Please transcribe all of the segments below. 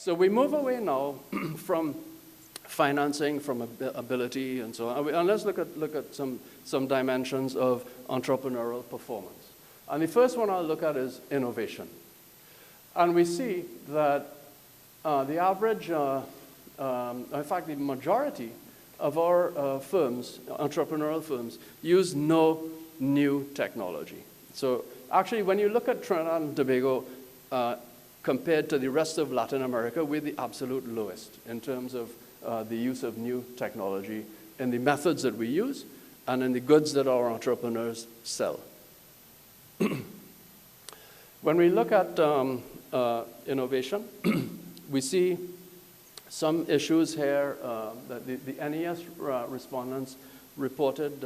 So we move away now from financing, from ability, and so on. And let's look at some dimensions of entrepreneurial performance. And the first one I'll look at is innovation. And we see that the average, in fact, the majority of our firms, entrepreneurial firms, use no new technology. So actually, when you look at Trinidad and Tobago, compared to the rest of Latin America, we're the absolute lowest in terms of the use of new technology in the methods that we use and in the goods that our entrepreneurs sell. When we look at innovation, we see some issues here that the NES respondents reported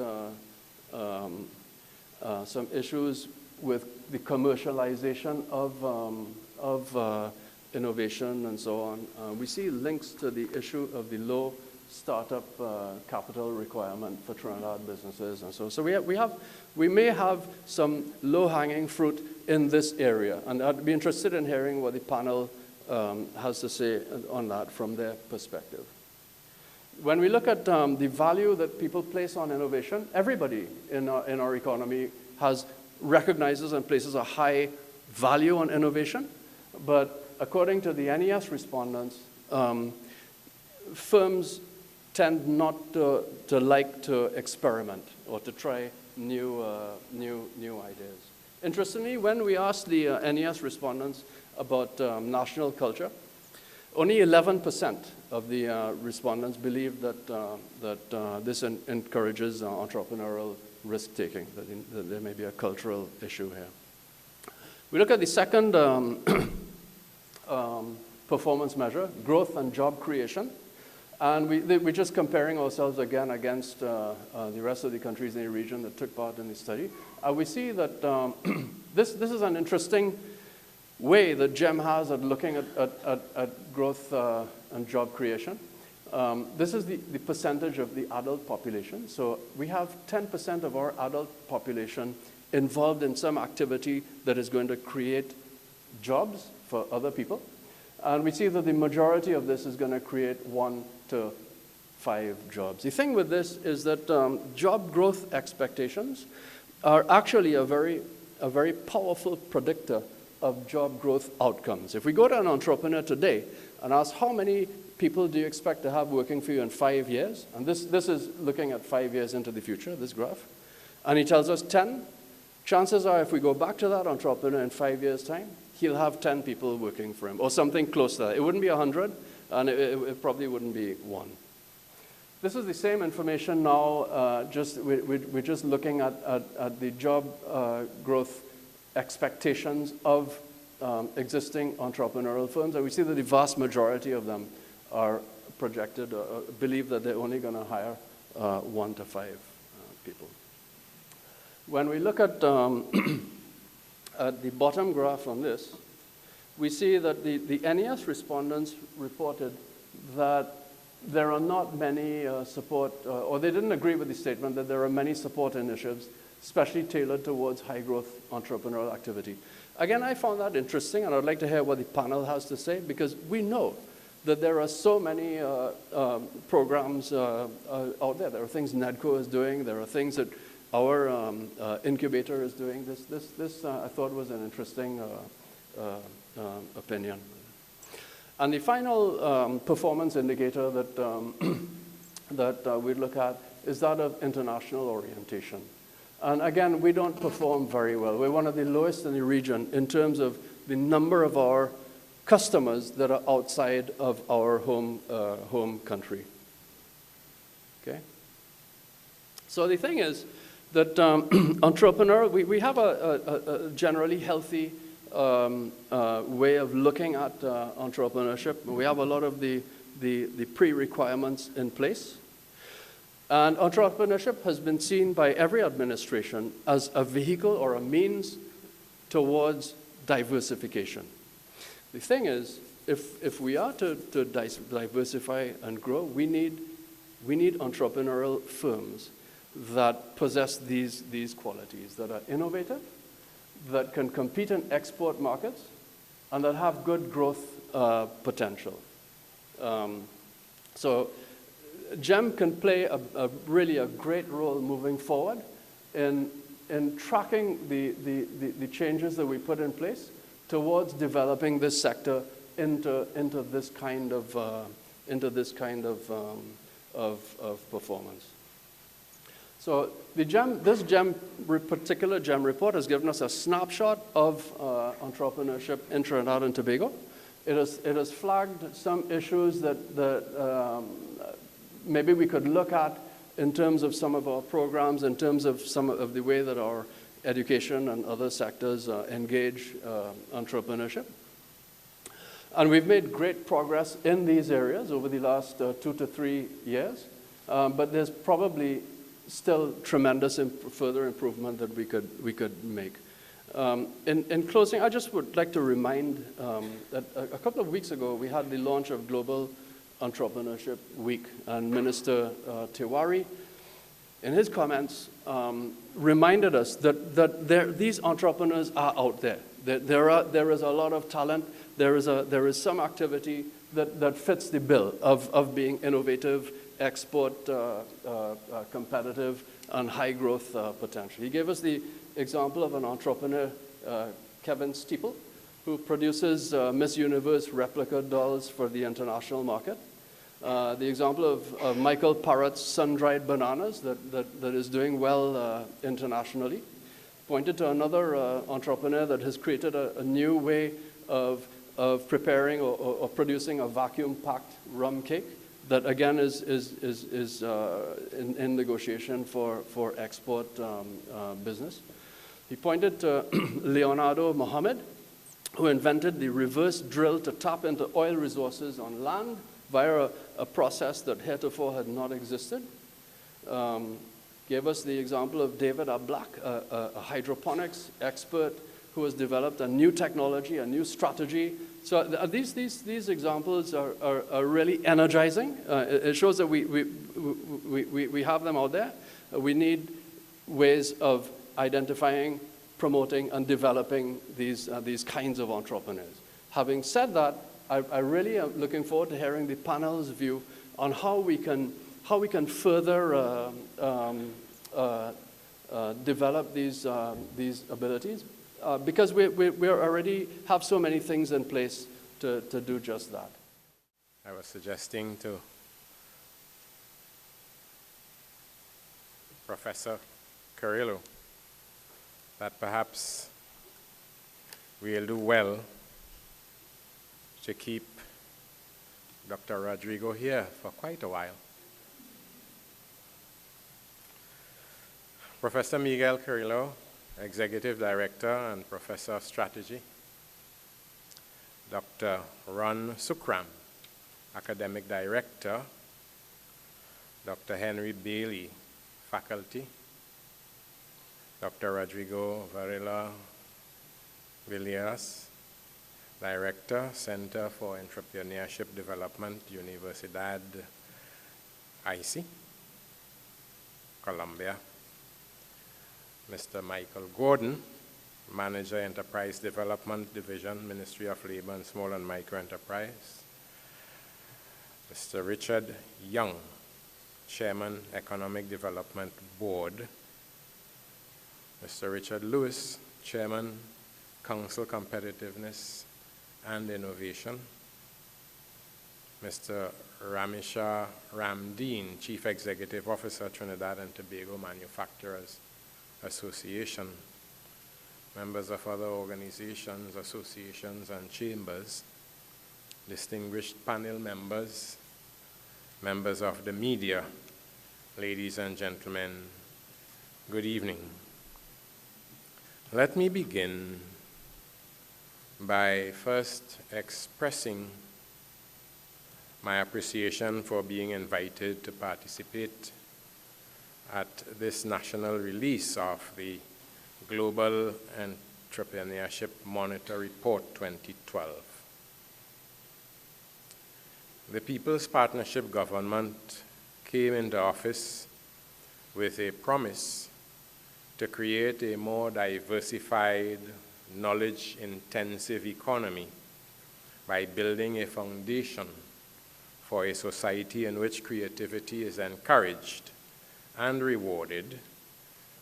some issues with the commercialization of innovation and so on. We see links to the issue of the low startup capital requirement for Trinidad businesses and so. So we may have some low-hanging fruit in this area, and I'd be interested in hearing what the panel has to say on that from their perspective. When we look at the value that people place on innovation, everybody in our economy recognizes and places a high value on innovation, but according to the NES respondents, firms tend not to like to experiment or to try new ideas. Interestingly, when we asked the NES respondents about national culture, only 11% of the respondents believe that this encourages entrepreneurial risk-taking, that there may be a cultural issue here. We look at the second performance measure, growth and job creation. And we're just comparing ourselves again against the rest of the countries in the region that took part in the study. We see that this is an interesting way that GEM has at looking at growth and job creation. This is the percentage of the adult population. So we have 10% of our adult population involved in some activity that is going to create jobs for other people. And we see that the majority of this is going to create 1 to 5 jobs. The thing with this is that job growth expectations are actually a very powerful predictor of job growth outcomes. If we go to an entrepreneur today and ask how many people do you expect to have working for you in 5 years, and this is looking at 5 years into the future, this graph, and he tells us 10, chances are if we go back to that entrepreneur in 5 years' time, he'll have 10 people working for him, or something close to that. It wouldn't be 100, and it probably wouldn't be 1. This is the same information now, we're just looking at the job growth expectations of existing entrepreneurial firms, and we see that the vast majority of them are projected, believe that they're only going to hire 1 to 5 people. When we look at at the bottom graph on this, we see that the NES respondents reported that there are not many support, or they didn't agree with the statement that there are many support initiatives, especially tailored towards high-growth entrepreneurial activity. Again, I found that interesting, and I'd like to hear what the panel has to say, because we know that there are so many programs out there. There are things NEDCO is doing. There are things that our incubator is doing. This I thought was an interesting opinion. And the final performance indicator that we look at is that of international orientation. And again, we don't perform very well. We're one of the lowest in the region in terms of the number of our customers that are outside of our home country. Okay? So the thing is that entrepreneur, we have a generally healthy way of looking at entrepreneurship. We have a lot of the pre-requirements in place. And entrepreneurship has been seen by every administration as a vehicle or a means towards diversification. The thing is, if we are to diversify and grow, we need entrepreneurial firms that possess these qualities, that are innovative, that can compete in export markets, and that have good growth potential. So GEM can play really a great role moving forward in tracking the changes that we put in place towards developing this sector into this kind of performance. So this particular GEM report has given us a snapshot of entrepreneurship in Trinidad and Tobago. It has flagged some issues that maybe we could look at in terms of some of our programs, in terms of some of the way that our education and other sectors engage entrepreneurship. And we've made great progress in these areas over the last 2 to 3 years, but there's probably still tremendous further improvement that we could make. In closing, I just would like to remind that a couple of weeks ago we had the launch of Global Entrepreneurship Week, and Minister Tiwari, in his comments, reminded us that these entrepreneurs are out there. There is a lot of talent. There is some activity that fits the bill of being innovative, export competitive, and high growth potential. He gave us the example of an entrepreneur, Kevin Steeple, who produces Miss Universe replica dolls for the international market. The example of Michael Parrott's sun-dried bananas that is doing well internationally. Pointed to another entrepreneur that has created a new way of preparing or producing a vacuum-packed rum cake that again is in negotiation for export business. He pointed to Leonardo Mohammed, who invented the reverse drill to tap into oil resources on land via a process that heretofore had not existed. Gave us the example of David Black, a hydroponics expert who has developed a new technology, a new strategy. So these examples are really energizing. It shows that we have them out there. We need ways of identifying, promoting, and developing these kinds of entrepreneurs. Having said that, I really am looking forward to hearing the panel's view on how we can further develop these abilities, because we already have so many things in place to do just that. I was suggesting to Professor Carrillo that perhaps we'll do well to keep Dr. Rodrigo here for quite a while. Professor Miguel Carrillo, Executive Director and Professor of Strategy. Dr. Ron Sukram, Academic Director. Dr. Henry Bailey, Faculty. Dr. Rodrigo Varela Villas, Director, Center for Entrepreneurship Development, Universidad IC, Colombia. Mr. Michael Gordon, Manager, Enterprise Development Division, Ministry of Labor and Small and Micro Enterprise. Mr. Richard Young, Chairman, Economic Development Board. Mr. Richard Lewis, Chairman, Council Competitiveness and Innovation. Mr. Ramisha Ramdeen, Chief Executive Officer, Trinidad and Tobago Manufacturers Association. Members of other organizations, associations, and chambers, distinguished panel members, members of the media, ladies and gentlemen, good evening. Let me begin by first expressing my appreciation for being invited to participate at this national release of the Global Entrepreneurship Monitor Report 2012. The People's Partnership Government came into office with a promise to create a more diversified, knowledge-intensive economy by building a foundation for a society in which creativity is encouraged and rewarded,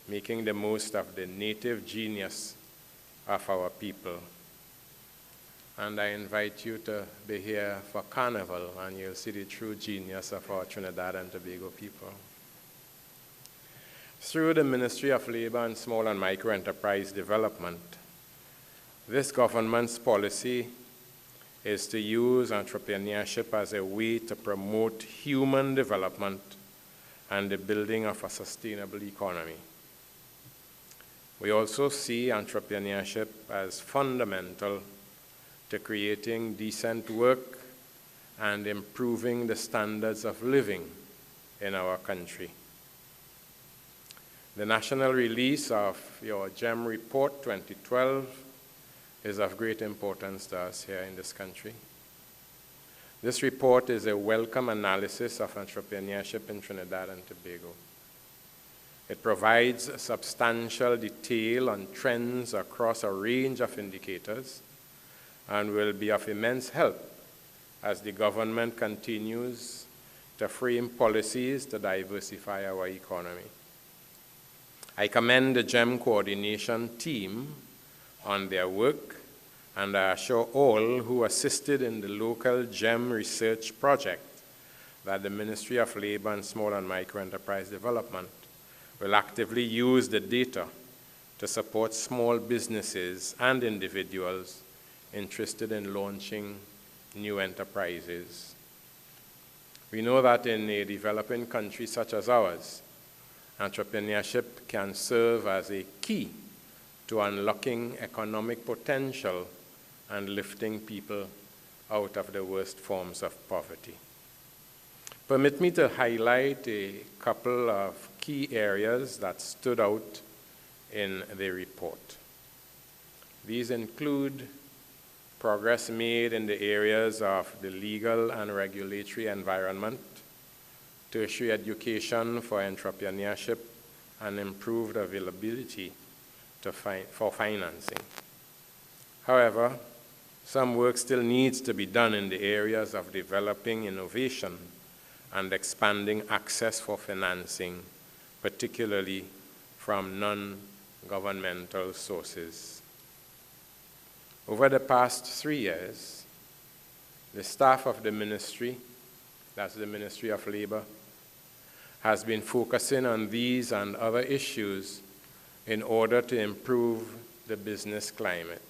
making the most of the native genius of our people. And I invite you to be here for Carnival, and you'll see the true genius of our Trinidad and Tobago people. Through the Ministry of Labor and Small and Micro Enterprise Development, this government's policy is to use entrepreneurship as a way to promote human development and the building of a sustainable economy. We also see entrepreneurship as fundamental to creating decent work and improving the standards of living in our country. The national release of your GEM report 2012 is of great importance to us here in this country. This report is a welcome analysis of entrepreneurship in Trinidad and Tobago. It provides substantial detail on trends across a range of indicators and will be of immense help as the government continues to frame policies to diversify our economy. I commend the GEM coordination team on their work, and I assure all who assisted in the local GEM research project that the Ministry of Labor and Small and Micro Enterprise Development will actively use the data to support small businesses and individuals interested in launching new enterprises. We know that in a developing country such as ours, entrepreneurship can serve as a key to unlocking economic potential and lifting people out of the worst forms of poverty. Permit me to highlight a couple of key areas that stood out in the report. These include progress made in the areas of the legal and regulatory environment, tertiary education for entrepreneurship, and improved availability for financing. However, some work still needs to be done in the areas of developing innovation and expanding access for financing, particularly from non-governmental sources. Over the past 3 years, the staff of the ministry, that's the Ministry of Labor, has been focusing on these and other issues in order to improve the business climate.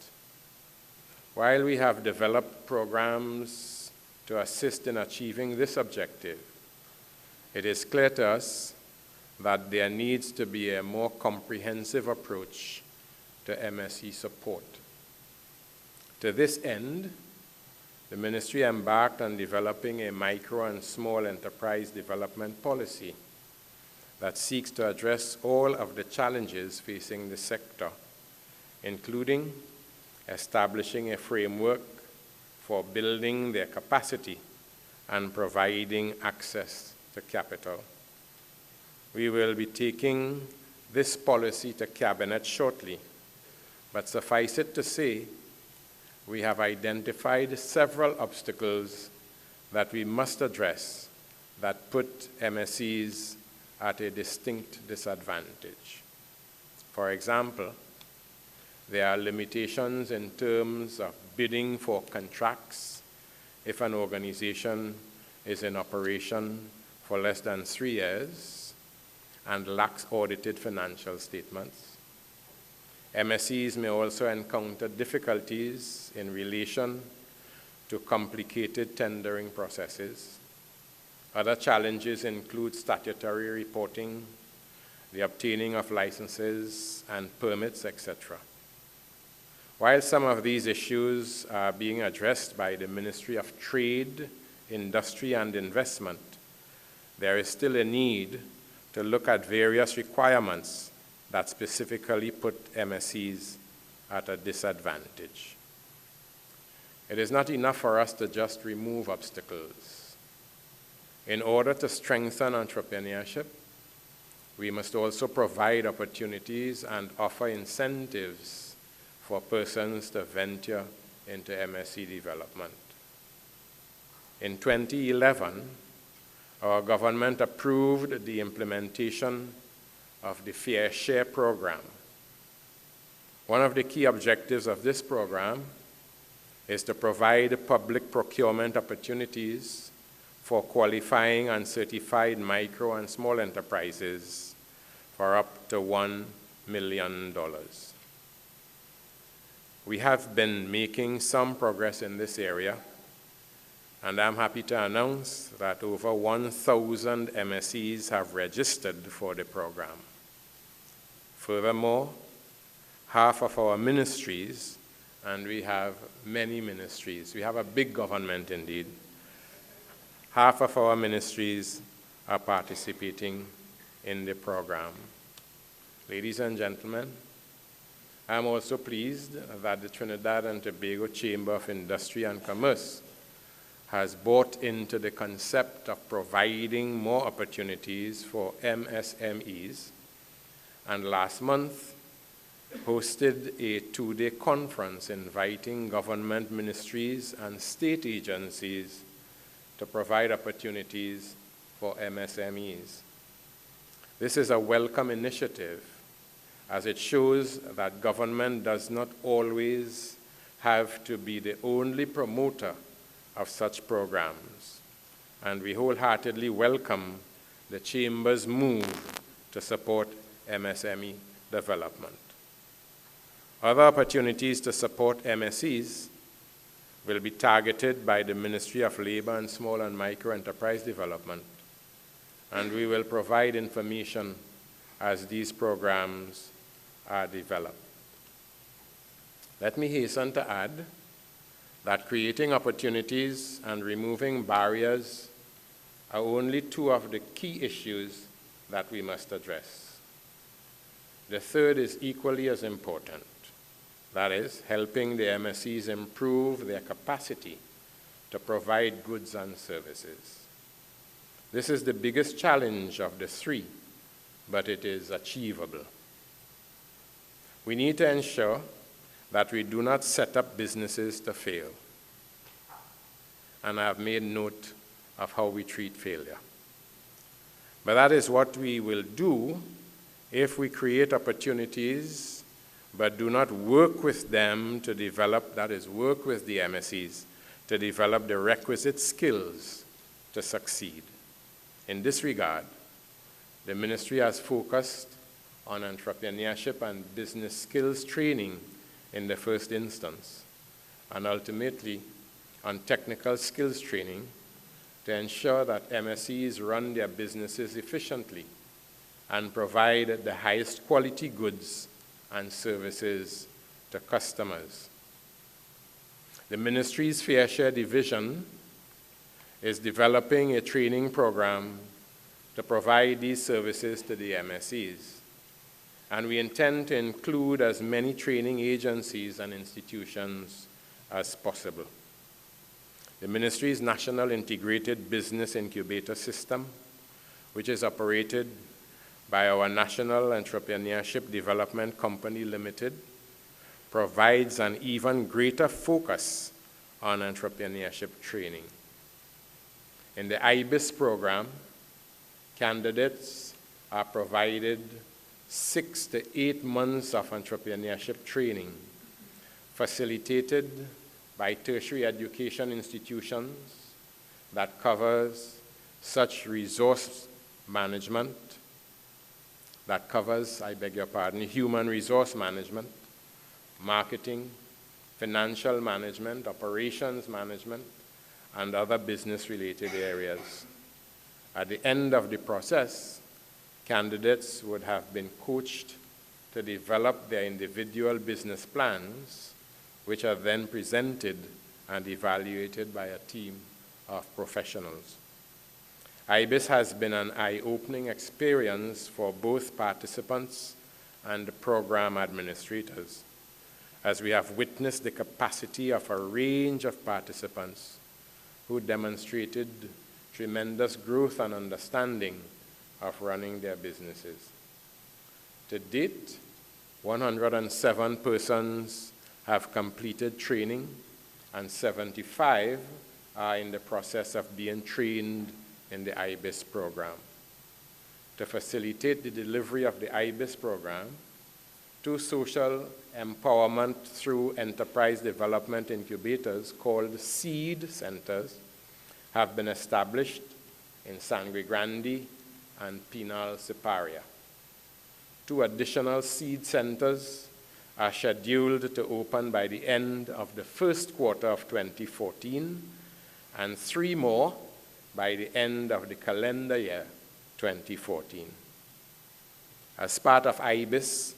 While we have developed programs to assist in achieving this objective, it is clear to us that there needs to be a more comprehensive approach to MSE support. To this end, the ministry embarked on developing a micro and small enterprise development policy that seeks to address all of the challenges facing the sector, including establishing a framework for building their capacity and providing access to capital. We will be taking this policy to Cabinet shortly, but suffice it to say, we have identified several obstacles that we must address that put MSEs at a distinct disadvantage. For example, there are limitations in terms of bidding for contracts if an organization is in operation for less than 3 years and lacks audited financial statements. MSEs may also encounter difficulties in relation to complicated tendering processes. Other challenges include statutory reporting, the obtaining of licenses and permits, etc. While some of these issues are being addressed by the Ministry of Trade, Industry and Investment, there is still a need to look at various requirements that specifically put MSEs at a disadvantage. It is not enough for us to just remove obstacles. In order to strengthen entrepreneurship, we must also provide opportunities and offer incentives for persons to venture into MSE development. In 2011, our government approved the implementation of the Fair Share program. One of the key objectives of this program is to provide public procurement opportunities for qualifying and certified micro and small enterprises for up to $1 million. We have been making some progress in this area, and I'm happy to announce that over 1,000 MSEs have registered for the program. Furthermore, half of our ministries, and we have many ministries, we have a big government indeed, half of our ministries are participating in the program. Ladies and gentlemen, I'm also pleased that the Trinidad and Tobago Chamber of Industry and Commerce has bought into the concept of providing more opportunities for MSMEs, and last month hosted a two-day conference inviting government ministries and state agencies to provide opportunities for MSMEs. This is a welcome initiative, as it shows that government does not always have to be the only promoter of such programs, and we wholeheartedly welcome the Chamber's move to support MSME development. Other opportunities to support MSEs will be targeted by the Ministry of Labor and Small and Micro Enterprise Development, and we will provide information as these programs are developed. Let me hasten to add that creating opportunities and removing barriers are only two of the key issues that we must address. The third is equally as important. That is, helping the MSEs improve their capacity to provide goods and services. This is the biggest challenge of the three, but it is achievable. We need to ensure that we do not set up businesses to fail. And I have made note of how we treat failure. But that is what we will do if we create opportunities but do not work with them to develop, that is, work with the MSEs to develop the requisite skills to succeed. In this regard, the ministry has focused on entrepreneurship and business skills training in the first instance, and ultimately on technical skills training to ensure that MSEs run their businesses efficiently and provide the highest quality goods and services to customers. The ministry's Fair Share division is developing a training program to provide these services to the MSEs. And we intend to include as many training agencies and institutions as possible. The ministry's National Integrated Business Incubator System, which is operated by our National Entrepreneurship Development Company Limited, provides an even greater focus on entrepreneurship training. In the IBIS program, candidates are provided 6 to 8 months of entrepreneurship training, facilitated by tertiary education institutions that covers such resource management, that covers, I beg your pardon, human resource management, marketing, financial management, operations management, and other business-related areas. At the end of the process, candidates would have been coached to develop their individual business plans, which are then presented and evaluated by a team of professionals. IBIS has been an eye-opening experience for both participants and the program administrators, as we have witnessed the capacity of a range of participants who demonstrated tremendous growth and understanding of running their businesses. To date, 107 persons have completed training and 75 are in the process of being trained in the IBIS program. To facilitate the delivery of the IBIS program, 2 social empowerment through enterprise development incubators called seed centers have been established in Sangre Grande and Pinal Siparia. 2 additional seed centers are scheduled to open by the end of the first quarter of 2014, and 3 more by the end of the calendar year 2014. As part of IBIS,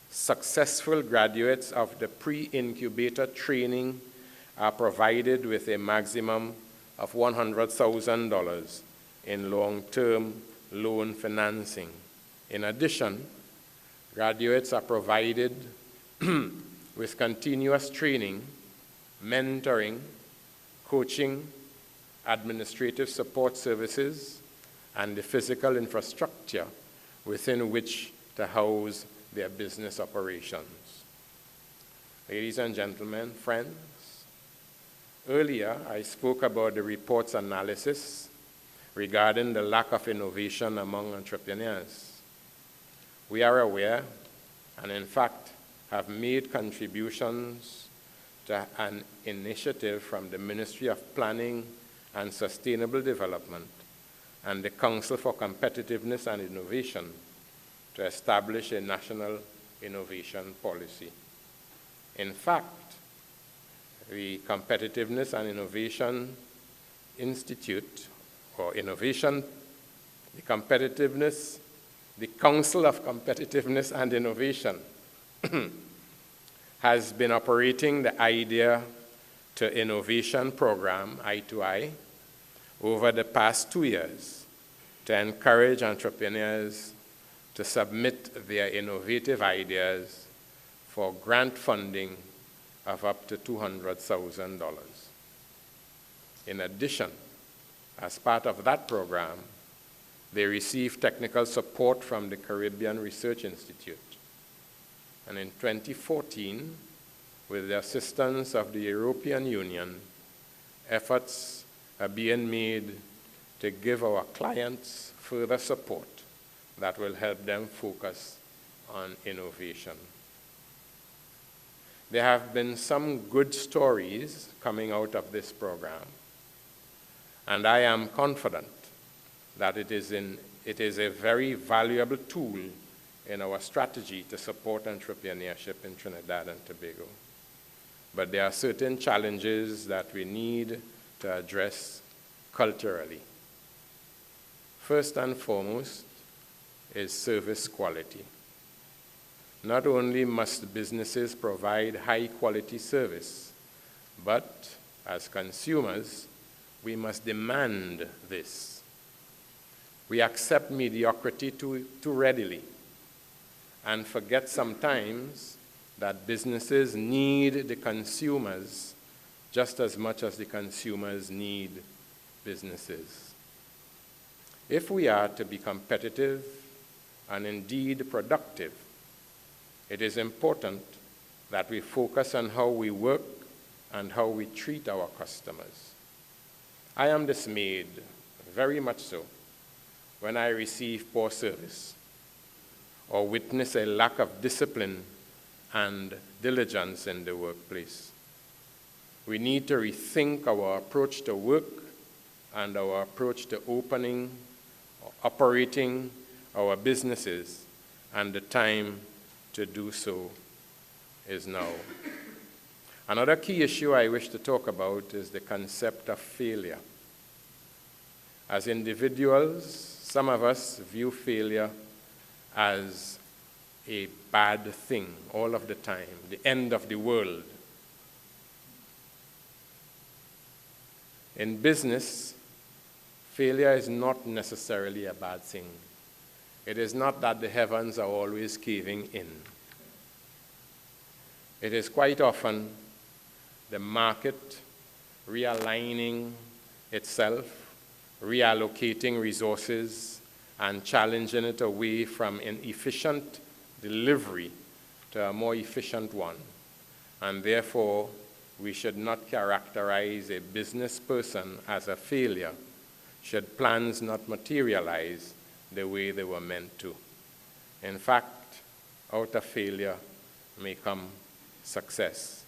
successful graduates of the pre-incubator training are provided with a maximum of $100,000 in long-term loan financing. In addition, graduates are provided with continuous training, mentoring, coaching, administrative support services, and the physical infrastructure within which to house their business operations. Ladies and gentlemen, friends, earlier I spoke about the report's analysis regarding the lack of innovation among entrepreneurs. We are aware, and in fact have made contributions to an initiative from the Ministry of Planning and Sustainable Development and the Council for Competitiveness and Innovation to establish a national innovation policy. In fact, the Competitiveness and Innovation Institute, or Innovation, the Council of Competitiveness and Innovation has been operating the Idea to Innovation program, I2I, over the past 2 years to encourage entrepreneurs to submit their innovative ideas for grant funding of up to $200,000. In addition, as part of that program, they receive technical support from the Caribbean Research Institute. And in 2014, with the assistance of the European Union, efforts are being made to give our clients further support that will help them focus on innovation. There have been some good stories coming out of this program, and I am confident that it is a very valuable tool in our strategy to support entrepreneurship in Trinidad and Tobago. But there are certain challenges that we need to address culturally. First and foremost is service quality. Not only must businesses provide high-quality service, but as consumers, we must demand this. We accept mediocrity too readily and forget sometimes that businesses need the consumers just as much as the consumers need businesses. If we are to be competitive and indeed productive, it is important that we focus on how we work and how we treat our customers. I am dismayed, very much so, when I receive poor service or witness a lack of discipline and diligence in the workplace. We need to rethink our approach to work and our approach to opening or operating our businesses, and the time to do so is now. Another key issue I wish to talk about is the concept of failure. As individuals, some of us view failure as a bad thing all of the time, the end of the world. In business, failure is not necessarily a bad thing. It is not that the heavens are always caving in. It is quite often the market realigning itself, reallocating resources, and challenging it away from an efficient delivery to a more efficient one. And therefore, we should not characterize a business person as a failure should plans not materialize the way they were meant to. In fact, out of failure may come success.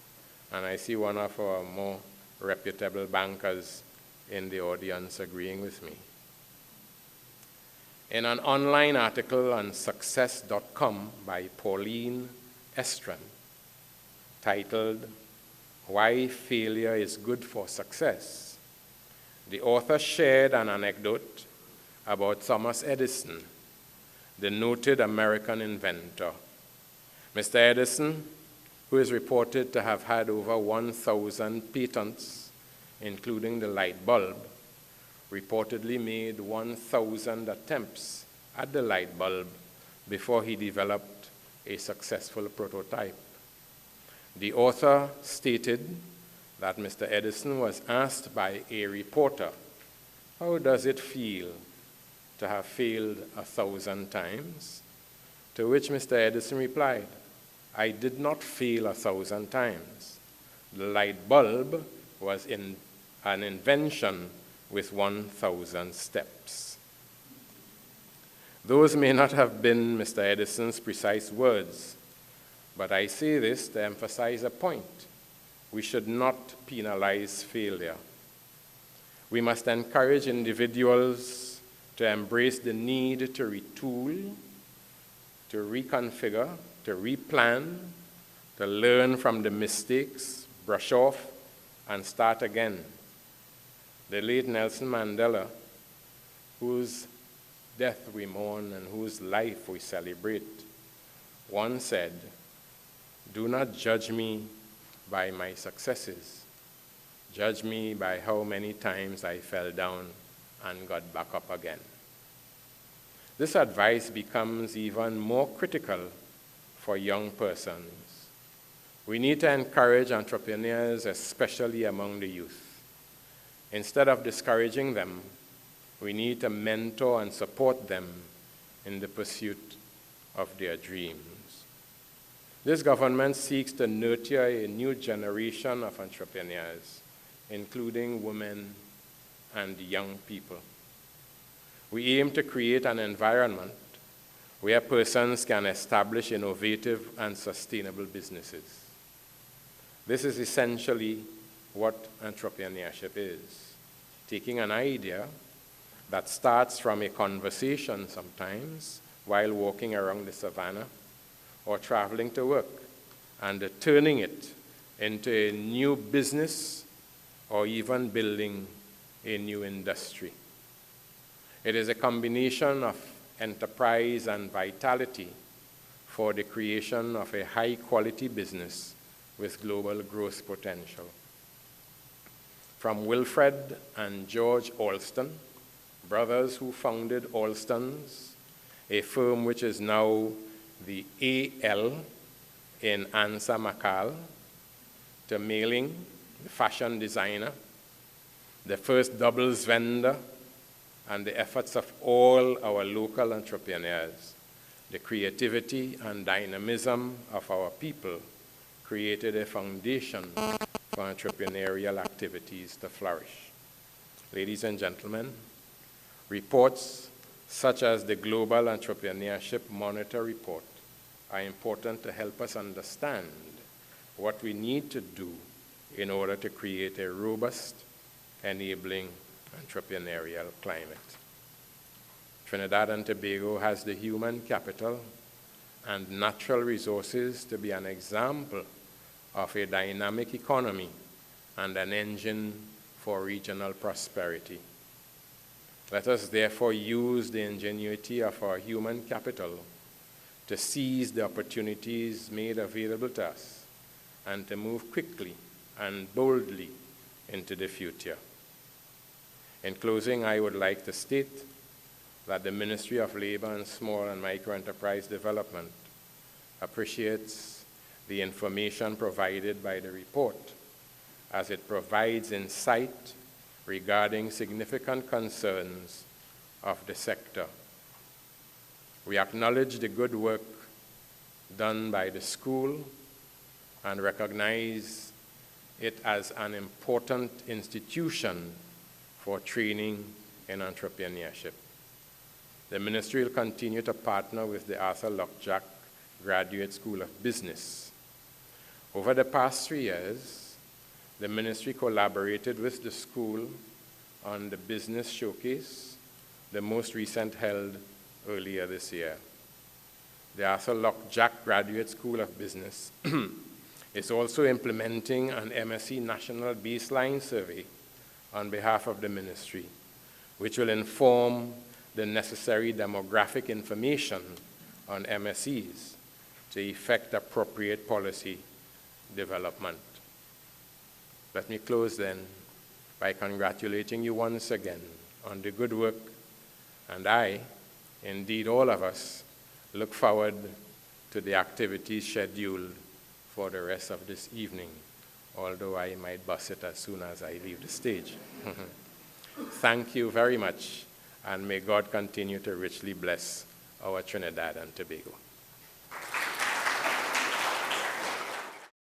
And I see one of our more reputable bankers in the audience agreeing with me. In an online article on success.com by Pauline Estran, titled, "Why Failure is Good for Success," the author shared an anecdote about Thomas Edison, the noted American inventor. Mr. Edison, who is reported to have had over 1,000 patents, including the light bulb, reportedly made 1,000 attempts at the light bulb before he developed a successful prototype. The author stated that Mr. Edison was asked by a reporter, "How does it feel to have failed 1,000 times?" To which Mr. Edison replied, "I did not fail 1,000 times. The light bulb was an invention with 1,000 steps." Those may not have been Mr. Edison's precise words, but I say this to emphasize a point. We should not penalize failure. We must encourage individuals to embrace the need to retool, to reconfigure, to replan, to learn from the mistakes, brush off, and start again. The late Nelson Mandela, whose death we mourn and whose life we celebrate, once said, "Do not judge me by my successes. Judge me by how many times I fell down and got back up again." This advice becomes even more critical for young persons. We need to encourage entrepreneurs, especially among the youth. Instead of discouraging them, we need to mentor and support them in the pursuit of their dreams. This government seeks to nurture a new generation of entrepreneurs, including women and young people. We aim to create an environment where persons can establish innovative and sustainable businesses. This is essentially what entrepreneurship is: taking an idea that starts from a conversation sometimes while walking around the savannah or traveling to work, and turning it into a new business or even building a new industry. It is a combination of enterprise and vitality for the creation of a high-quality business with global growth potential. From Wilfred and George Alston, brothers who founded Alston's, a firm which is now the AL in Ansa Makal, to Mailing, the fashion designer, the first doubles vendor, and the efforts of all our local entrepreneurs, the creativity and dynamism of our people created a foundation for entrepreneurial activities to flourish. Ladies and gentlemen, reports such as the Global Entrepreneurship Monitor report are important to help us understand what we need to do in order to create a robust, enabling entrepreneurial climate. Trinidad and Tobago has the human capital and natural resources to be an example of a dynamic economy and an engine for regional prosperity. Let us therefore use the ingenuity of our human capital to seize the opportunities made available to us and to move quickly and boldly into the future. In closing, I would like to state that the Ministry of Labor and Small and Microenterprise Development appreciates the information provided by the report, as it provides insight regarding significant concerns of the sector. We acknowledge the good work done by the school and recognize it as an important institution for training in entrepreneurship. The ministry will continue to partner with the Arthur Lockjack Graduate School of Business. Over the past 3 years, the ministry collaborated with the school on the Business Showcase, the most recent held earlier this year. The Arthur Lockjack Graduate School of Business is also implementing an MSc National Baseline Survey on behalf of the ministry, which will inform the necessary demographic information on MSCs to effect appropriate policy development. Let me close then by congratulating you once again on the good work, and I, indeed all of us, look forward to the activities scheduled for the rest of this evening, although I might bust it as soon as I leave the stage. Thank you very much, and may God continue to richly bless our Trinidad and Tobago.